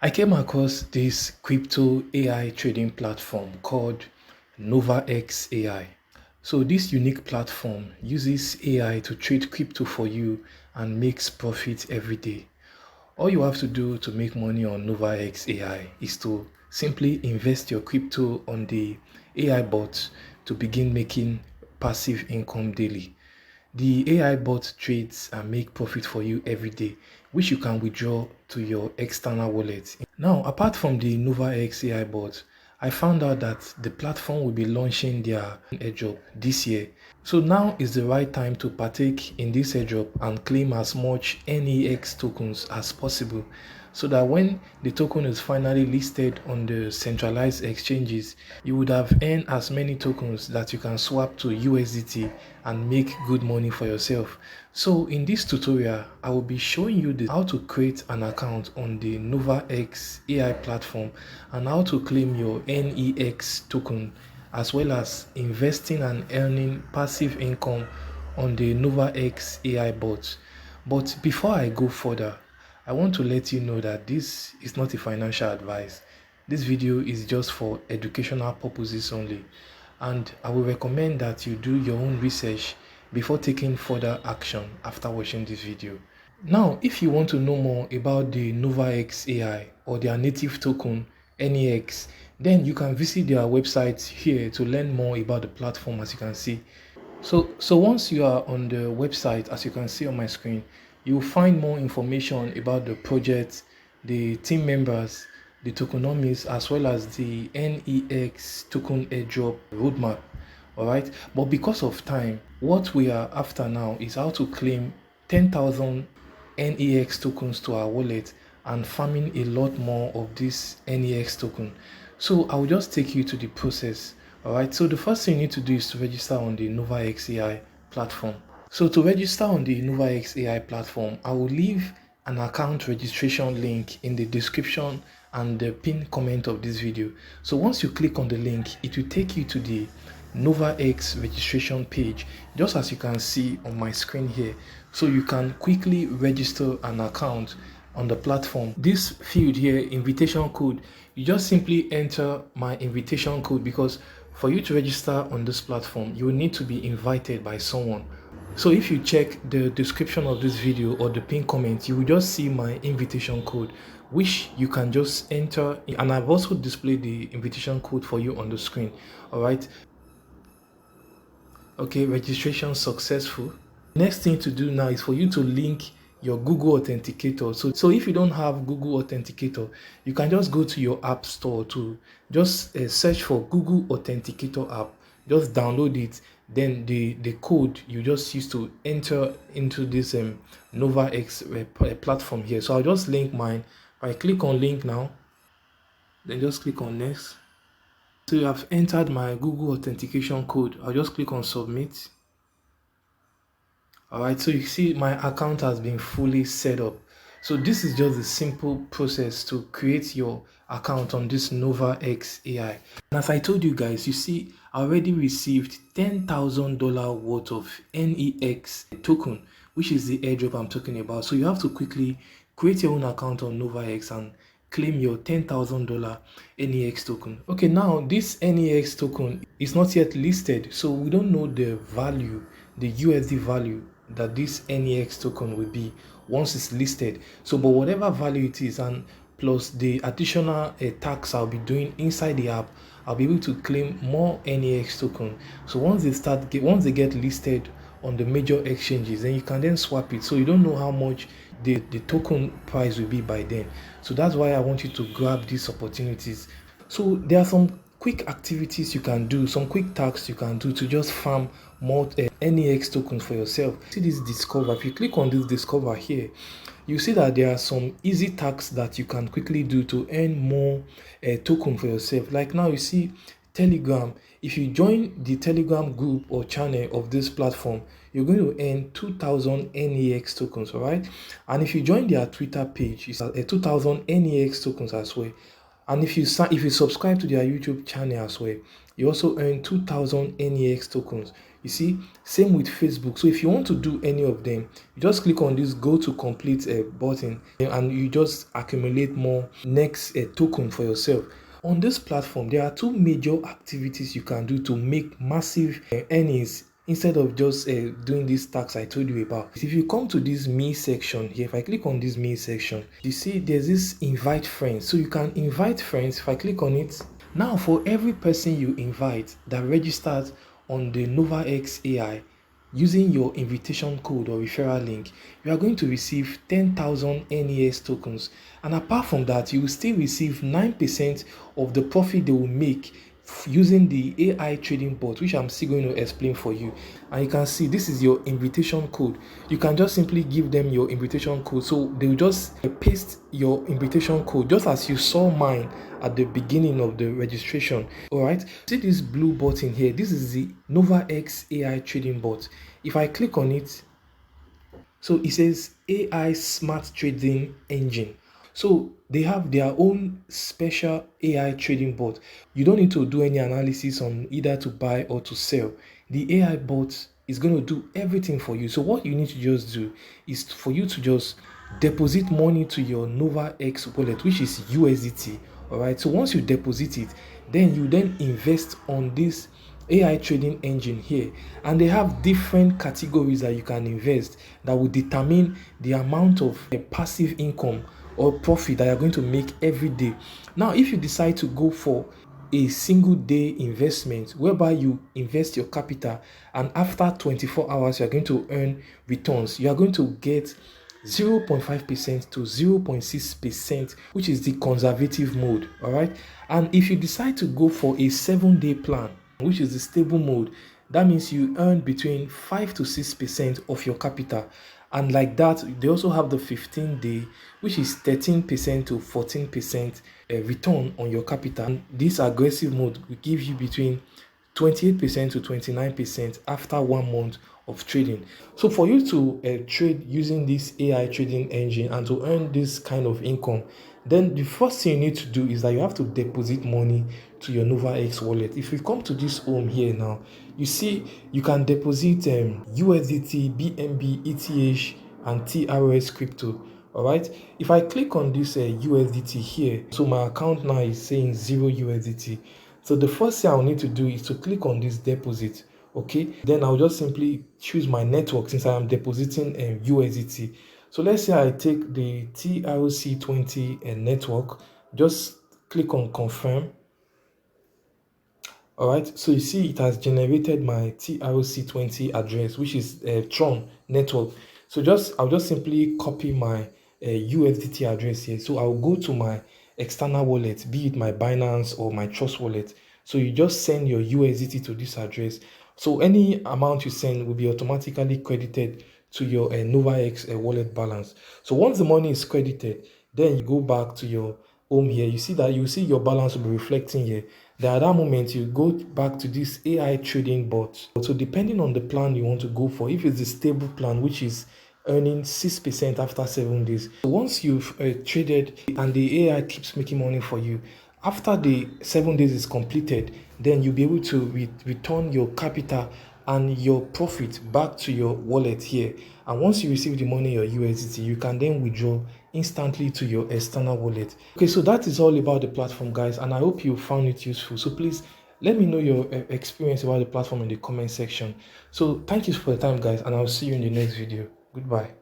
I came across this crypto AI trading platform called Novaex AI. So this unique platform uses AI to trade crypto for you and makes profit every day. All you have to do to make money on Novaex AI is to simply invest your crypto on the AI bot to begin making passive income daily. The AI bot trades and make profit for you every day, which you can withdraw to your external wallet. Now, apart from the Novaex AI bot, I found out that the platform will be launching their airdrop this year. So now is the right time to partake in this airdrop and claim as much NEX tokens as possible so that when the token is finally listed on the centralized exchanges, you would have earned as many tokens that you can swap to USDT and make good money for yourself. So in this tutorial, I will be showing you how to create an account on the Novaex AI platform and how to claim your NEX token, as well as investing and earning passive income on the Novaex AI bot. But before I go further, I want to let you know that this is not a financial advice. This video is just for educational purposes only, and I will recommend that you do your own research before taking further action after watching this video. Now, if you want to know more about the Novaex AI or their native token NEX, then you can visit their website here to learn more about the platform. As you can see, so once you are on the website, as you can see on my screen, you will find more information about the project, the team members, the tokenomics, as well as the NEX token airdrop roadmap. All right, but because of time, what we are after now is how to claim 10,000 NEX tokens to our wallet and farming a lot more of this NEX token. So I will just take you to the process. All right, so the first thing you need to do is to register on the Novaex AI platform. So to register on the Novaex AI platform, I will leave an account registration link in the description and the pinned comment of this video. So once you click on the link, it will take you to the Novaex registration page, just as you can see on my screen here. So you can quickly register an account on the platform. This field here, invitation code, you just simply enter my invitation code, because for you to register on this platform, you will need to be invited by someone. So if you check the description of this video or the pinned comment, you will just see my invitation code, which you can just enter, and I've also displayed the invitation code for you on the screen. All right, okay, registration successful. Next thing to do now is for you to link your Google Authenticator. So if you don't have Google Authenticator, you can just go to your app store to just search for Google Authenticator app. Just download it. Then the code you just use to enter into this Novaex platform here. So I'll just link mine. I click on link now, then just click on next. So you have entered my Google authentication code. I'll just click on submit. All right, so you see my account has been fully set up. So this is just a simple process to create your account on this Novaex AI. And as I told you guys, you see, I already received $10,000 worth of NEX token, which is the airdrop I'm talking about. So you have to quickly create your own account on Novaex and claim your $10,000 NEX token. Okay, now this NEX token is not yet listed, so we don't know the value, the USD value that this NEX token will be once it's listed. So but whatever value it is, and plus the additional tax I'll be doing inside the app, I'll be able to claim more NEX token. So once they get listed on the major exchanges, then you can then swap it. So you don't know how much the token price will be by then. So that's why I want you to grab these opportunities. So there are some quick activities you can do, some quick tasks you can do to just farm more NEX tokens for yourself. See this discover. If you click on this discover here, you see that there are some easy tasks that you can quickly do to earn more token for yourself. Like now you see Telegram. If you join the Telegram group or channel of this platform, you're going to earn 2,000 NEX tokens, all right? And if you join their Twitter page, it's 2,000 NEX tokens as well. And if you subscribe to their YouTube channel as well, you also earn 2,000 NEX tokens. You see, same with Facebook. So if you want to do any of them, you just click on this go to complete button, and you just accumulate more next token for yourself. On this platform, there are two major activities you can do to make massive earnings instead of just doing these tasks I told you about. If you come to this me section here, if I click on this me section, you see there's this invite friends. So you can invite friends. If I click on it, now for every person you invite that registers on the Novaex AI using your invitation code or referral link, you are going to receive 10,000 NES tokens. And apart from that, you will still receive 9% of the profit they will make using the AI trading bot, which I'm still going to explain for you. And you can see this is your invitation code. You can just simply give them your invitation code, so they will just paste your invitation code just as you saw mine at the beginning of the registration. All right, see this blue button here, this is the Novaex AI trading bot. If I click on it, so it says AI smart trading engine. So they have their own special AI trading bot. You don't need to do any analysis on either to buy or to sell. The AI bot is going to do everything for you. So what you need to just do is for you to just deposit money to your Novaex wallet, which is USDT. All right. So once you deposit it, then you then invest on this AI trading engine here, and they have different categories that you can invest that will determine the amount of passive income or profit that you're going to make every day. Now, if you decide to go for a single day investment whereby you invest your capital and after 24 hours you're going to earn returns, you are going to get 0.5% to 0.6%, which is the conservative mode. All right, and if you decide to go for a 7-day plan, which is the stable mode, that means you earn between 5 to 6% of your capital. And like that, they also have the 15-day, which is 13% to 14% return on your capital. And this aggressive mode will give you between 28% to 29% after 1 month of trading. So for you to trade using this AI trading engine and to earn this kind of income, then the first thing you need to do is that you have to deposit money to your Novaex wallet. If we come to this home here now, you see you can deposit USDT, BNB, ETH, and TRS crypto. All right, if I click on this USDT here, so my account now is saying 0 USDT. So the first thing I'll need to do is to click on this deposit. Okay, then I'll just simply choose my network since I am depositing USDT. So let's say I take the TRC20 network, just click on confirm. All right, so you see it has generated my TRC20 address, which is Tron network. So I'll just simply copy my USDT address here. So I'll go to my external wallet, be it my Binance or my Trust wallet. So you just send your USDT to this address. So any amount you send will be automatically credited to your Novaex wallet balance. So once the money is credited, then you go back to your home here. You see that you see your balance will be reflecting here. Then at that moment, you go back to this AI trading bot. So depending on the plan you want to go for, if it's a stable plan, which is earning 6% after 7 days. So once you've traded and the AI keeps making money for you, after the 7 days is completed, then you'll be able to return your capital and your profit back to your wallet here. And once you receive the money, your USDT, you can then withdraw instantly to your external wallet. Okay, so that is all about the platform, guys, and I hope you found it useful. So please let me know your experience about the platform in the comment section. So thank you for the time, guys, and I'll see you in the next video. Goodbye.